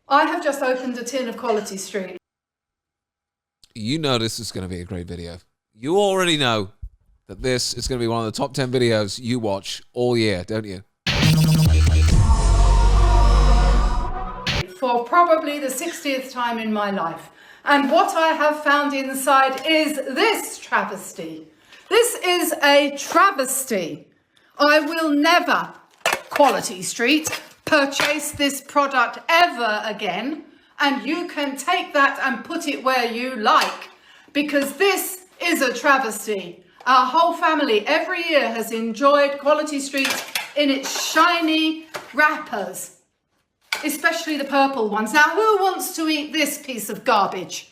I have just opened a tin of Quality Street. You know this is going to be a great video. You already know that this is going to be one of the top 10 videos you watch all year, don't you? For probably the 60th time in my life. And what I have found inside is this travesty. This is a travesty. I will never, Quality Street, purchase this product ever again. And you can take that and put it where you like, because this is a travesty. Our whole family every year has enjoyed Quality Street in its shiny wrappers, especially the purple ones. Now, who wants to eat this piece of garbage?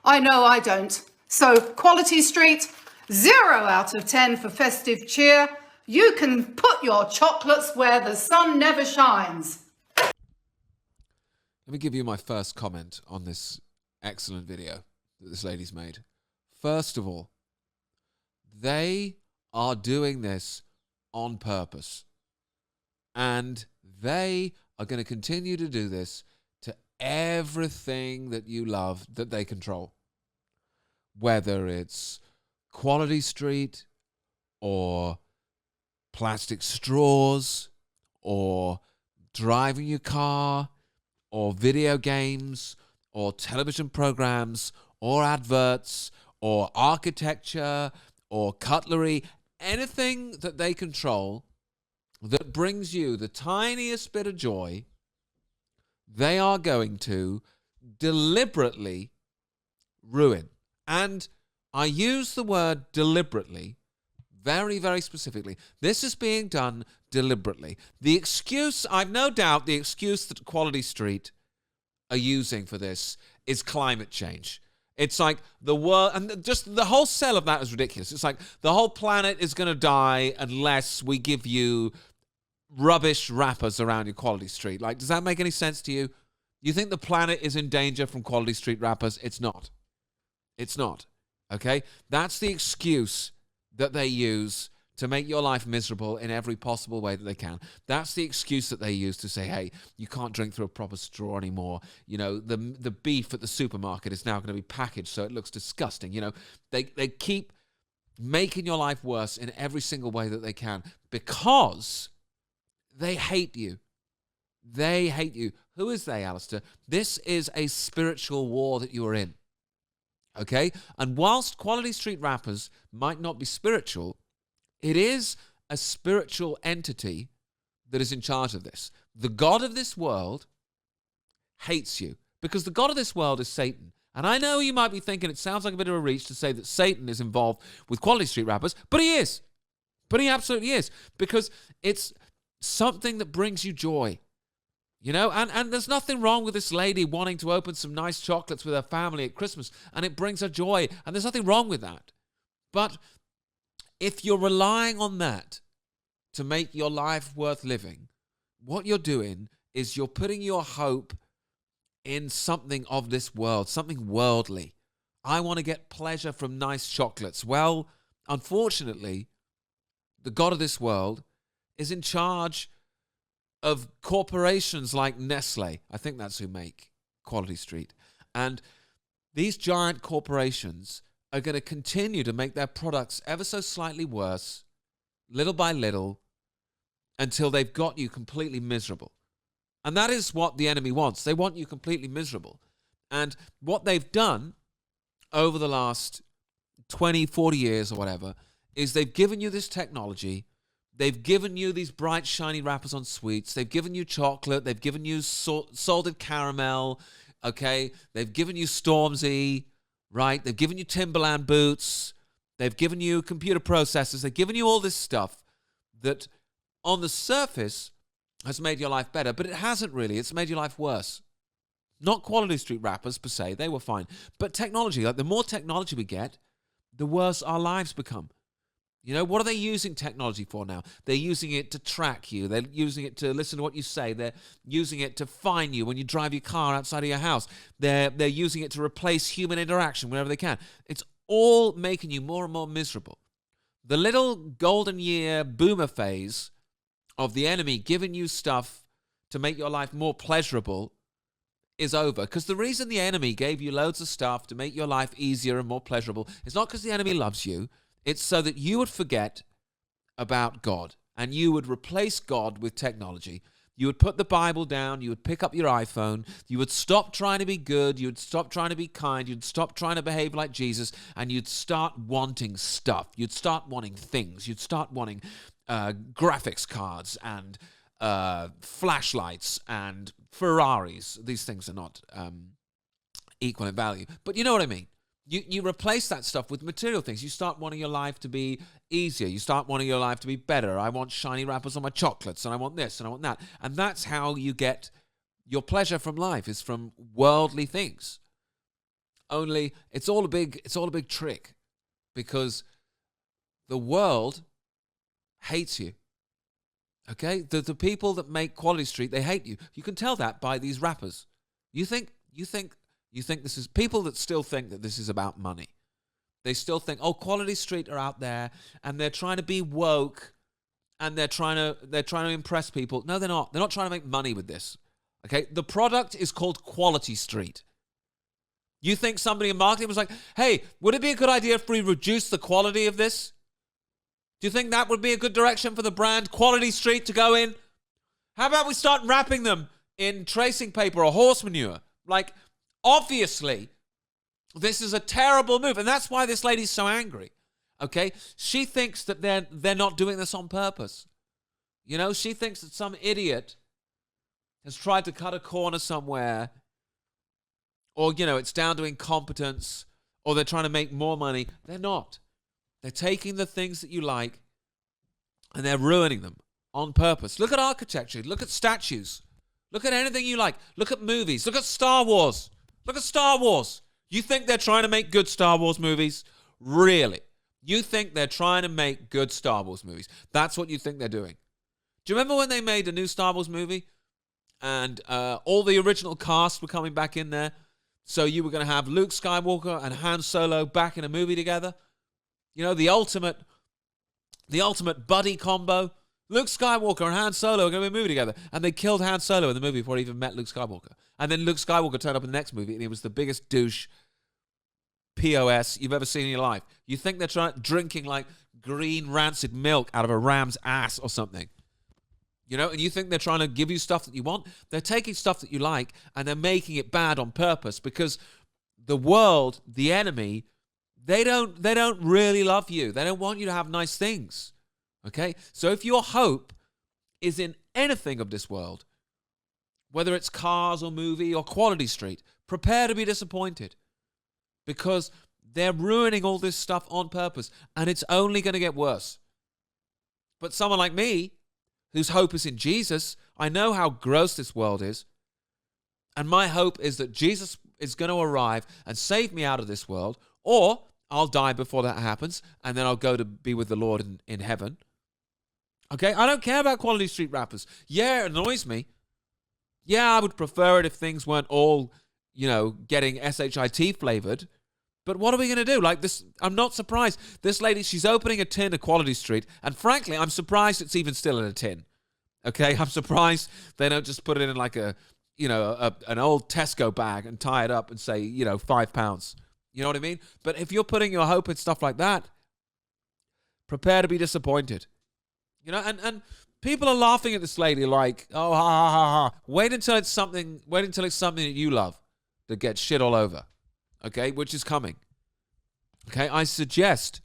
I know I don't. So, Quality Street, 0 out of 10 for festive cheer. You can put your chocolates where the sun never shines. Let me give you my first comment on this excellent video that this lady's made. First of all, they are doing this on purpose. And they are going to continue to do this to everything that you love that they control. Whether it's Quality Street or plastic straws or driving your car or video games or television programs or adverts or architecture or cutlery, anything that they control that brings you the tiniest bit of joy, they are going to deliberately ruin. And I use the word deliberately very, very specifically. This is being done deliberately. The excuse, I've no doubt the excuse that Quality Street are using for this is climate change. It's like the world, and just the whole sell of that is ridiculous. It's like the whole planet is going to die unless we give you rubbish wrappers around your Quality Street. Like, does that make any sense to you? You think the planet is in danger from Quality Street wrappers? It's not. It's not. Okay? That's the excuse that they use to make your life miserable in every possible way that they can. That's the excuse that they use to say, hey, you can't drink through a proper straw anymore. You know, the beef at the supermarket is now going to be packaged so it looks disgusting. You know, they keep making your life worse in every single way that they can because they hate you. They hate you. Who is they, Alistair? This is a spiritual war that you are in. Okay? And whilst Quality Street wrappers might not be spiritual, it is a spiritual entity that is in charge of this. The God of this world hates you because the God of this world is Satan. And I know you might be thinking it sounds like a bit of a reach to say that Satan is involved with Quality Street wrappers, but he is. But he absolutely is, because it's something that brings you joy. You know, and there's nothing wrong with this lady wanting to open some nice chocolates with her family at Christmas, and it brings her joy, and there's nothing wrong with that. But if you're relying on that to make your life worth living, what you're doing is you're putting your hope in something of this world, something worldly. I want to get pleasure from nice chocolates. Well, unfortunately, the God of this world is in charge of corporations like Nestle. I think that's who make Quality Street. And these giant corporations are going to continue to make their products ever so slightly worse, little by little, until they've got you completely miserable. And that is what the enemy wants. They want you completely miserable. And what they've done over the last 20, 40 years or whatever is they've given you this technology. They've given you these bright, shiny wrappers on sweets. They've given you chocolate. They've given you salted caramel, okay? They've given you Stormzy, right? They've given you Timberland boots. They've given you computer processors. They've given you all this stuff that on the surface has made your life better, but it hasn't really. It's made your life worse. Not Quality Street wrappers per se. They were fine. But technology, like the more technology we get, the worse our lives become. You know, what are they using technology for now? They're using it to track you. They're using it to listen to what you say. They're using it to fine you when you drive your car outside of your house. They're using it to replace human interaction whenever they can. It's all making you more and more miserable. The little golden year boomer phase of the enemy giving you stuff to make your life more pleasurable is over. Because the reason the enemy gave you loads of stuff to make your life easier and more pleasurable is not because the enemy loves you. It's so that you would forget about God and you would replace God with technology. You would put the Bible down, you would pick up your iPhone, you would stop trying to be good, you would stop trying to be kind, you'd stop trying to behave like Jesus, and you'd start wanting stuff. You'd start wanting things. You'd start wanting graphics cards and flashlights and Ferraris. These things are not equal in value, but you know what I mean. You replace that stuff with material things. You start wanting your life to be easier. You start wanting your life to be better. I want shiny wrappers on my chocolates, and I want this, and I want that. And that's how you get your pleasure from life, is from worldly things. Only it's all a big trick, because the world hates you. Okay? The people that make Quality Street, they hate you. You can tell that by these rappers. You think this is people that still think that this is about money. They still think, oh, Quality Street are out there and they're trying to be woke and they're trying to impress people. No, they're not. They're not trying to make money with this. Okay? The product is called Quality Street. You think somebody in marketing was like, hey, would it be a good idea if we reduce the quality of this? Do you think that would be a good direction for the brand Quality Street to go in? How about we start wrapping them in tracing paper or horse manure? Like, obviously, this is a terrible move, and that's why this lady's so angry. Okay? She thinks that they're not doing this on purpose. You know, she thinks that some idiot has tried to cut a corner somewhere, or, you know, it's down to incompetence, or they're trying to make more money. They're not. They're taking the things that you like and they're ruining them on purpose. Look at architecture. Look at statues. Look at anything you like. Look at movies. Look at Star Wars. Look at Star Wars. You think they're trying to make good Star Wars movies? Really? You think they're trying to make good Star Wars movies? That's what you think they're doing. Do you remember when they made a new Star Wars movie and all the original cast were coming back in there? So you were going to have Luke Skywalker and Han Solo back in a movie together. You know, the ultimate buddy combo. Luke Skywalker and Han Solo are going to be a movie together. And they killed Han Solo in the movie before he even met Luke Skywalker. And then Luke Skywalker turned up in the next movie and he was the biggest douche POS you've ever seen in your life. You think they're drinking like green rancid milk out of a ram's ass or something. You know, and you think they're trying to give you stuff that you want? They're taking stuff that you like and they're making it bad on purpose, because the world, the enemy, they don't really love you. They don't want you to have nice things. Okay? So if your hope is in anything of this world, whether it's cars or movie or Quality Street, prepare to be disappointed, because they're ruining all this stuff on purpose and it's only going to get worse. But someone like me, whose hope is in Jesus, I know how gross this world is. And my hope is that Jesus is going to arrive and save me out of this world, or I'll die before that happens, and then I'll go to be with the Lord in heaven. Okay? I don't care about Quality Street rappers. Yeah, it annoys me. Yeah, I would prefer it if things weren't all, you know, getting SHIT flavored. But what are we going to do? Like this, I'm not surprised. This lady, she's opening a tin of Quality Street, and frankly, I'm surprised it's even still in a tin. Okay? I'm surprised they don't just put it in like an old Tesco bag and tie it up and say, you know, £5. You know what I mean? But if you're putting your hope in stuff like that, prepare to be disappointed. You know, and people are laughing at this lady like, oh, ha, ha, ha, ha. Wait until it's something that you love that gets shit all over. Okay? Which is coming. Okay? I suggest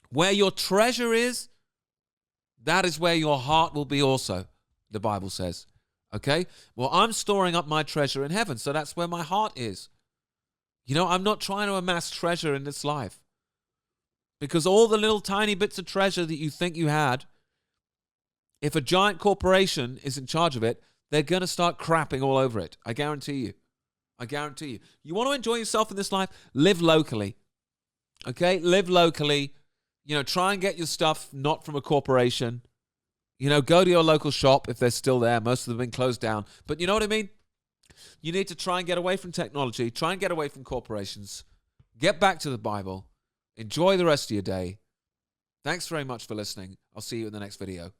where your treasure is, that is where your heart will be also, the Bible says. Okay? Well, I'm storing up my treasure in heaven, so that's where my heart is. You know, I'm not trying to amass treasure in this life, because all the little tiny bits of treasure that you think you had, if a giant corporation is in charge of it, they're going to start crapping all over it. I guarantee you. I guarantee you. You want to enjoy yourself in this life? Live locally. Okay? Live locally. You know, try and get your stuff not from a corporation. You know, go to your local shop if they're still there. Most of them have been closed down. But you know what I mean? You need to try and get away from technology. Try and get away from corporations. Get back to the Bible. Enjoy the rest of your day. Thanks very much for listening. I'll see you in the next video.